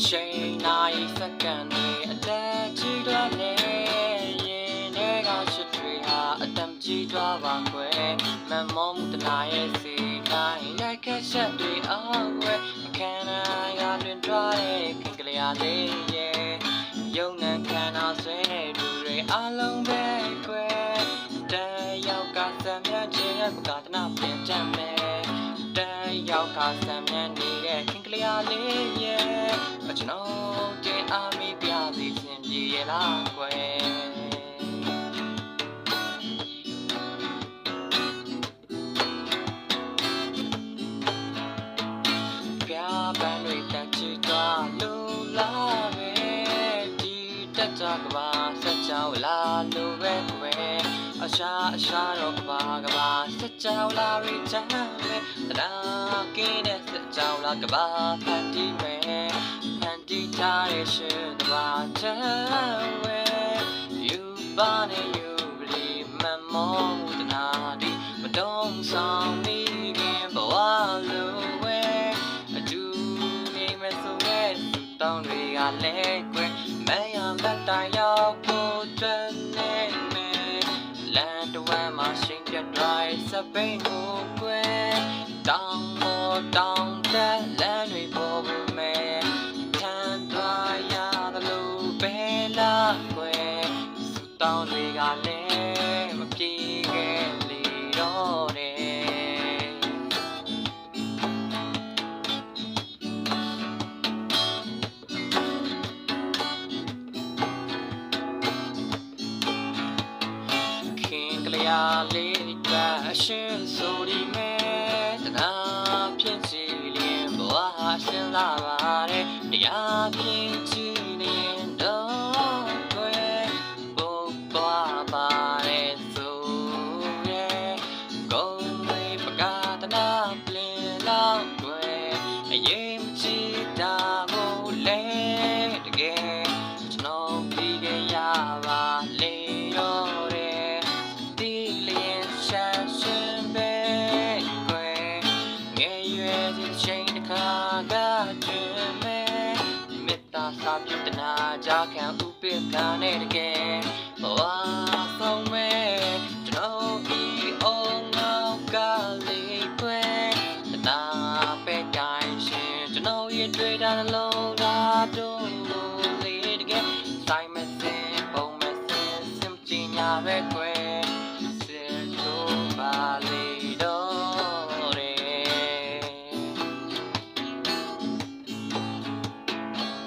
ချိန်နိုင်စက္ကန့်တွေအသက်ကြီးသွားလေရင်တွေကချစ်တွေဟာအတမ်ကြီးသွားပါခွဲမမောမှုတနာရဲ့စီတိုင်းရိုက်ခတ်ချက်တွေအောက်ွယ်အခမ်းအနားကလွင်သွားတဲ့ခင်ကလေးရလေးရဲ့ယုံနံခံတော်ဆွဲတဲ့လူတွေအလုံးပဲခွဲတဲ့ရောက်ကစံမြခြင်းရဲ့ပကတနာပြင်ကြမယ်တဲ့ရောက်ကစံမြနေတဲ့ခင်ကလေးရလေးရဲ့ကျွန်တော်တင်အားမိပြစီစဉ်ပြရလားကွယ်ပြပန်းတွေတက်ချီသွားလူလာပဲဒီတက်ကြကဘာဆက်ကြောင်လာလူပဲကွယ်အရှာတော့ကဘာဆက်ကြောင်လာရီချမ်းပဲတရားကင်းတဲ့ဆက်ကြောင်လာကဘာဖန်တီးမယ်တီထားရရှိကဘာချမ်းဝဲယူပါနေယူပြီးမမောတနာဒီမတုံးဆောင်မိခင်ဘဝလိုဝဲအတူနေမဆိုတဲ့သူတောင်းတွေကလည်းကွယ်မယံဘတ်တိုင်ရောက်ဖို့တန်းနေမယ်လန်တဝမ်းမှာရှိန်ပြတ်တိုင်းစပိန်ကိုကွယ်တောင်းတဲ့လမ်းတွေပေါ်ဘူးမယ်ကွယ်စူတောင်းတွေကလည်းမပြေခဲ့လေတော့တယ်ခင်ကလေးလေးကအရှင်ဆိုဒီမဲ့တနာဖြင့်စီလင်းဘဝရှင်လာပါတယ်တရားဖြင့်ကြည်လင်းတော့အရေးမကြီးတာကိုလဲတကယ်ကျွန်တော်ပြီးခဲ့ရပါလေတော့တယ်ဒီလျင်ရှာရှင်ပဲကွယ်ငယ်ရွယ်စဉ်ချိန်တစ်ခါကတွင်မဲ့မေတ္တာစာပြုတနာကြခံဥပိ္ပခာနဲ့တကယ်ဘဝဆုံးမဲ့ကျွန်တော်ဒီအောင်ငေါကလေးကွယ်တနာပဲတိုင်းရှင်ကျွန်တော်ရဲ့တွေ့တာလုံး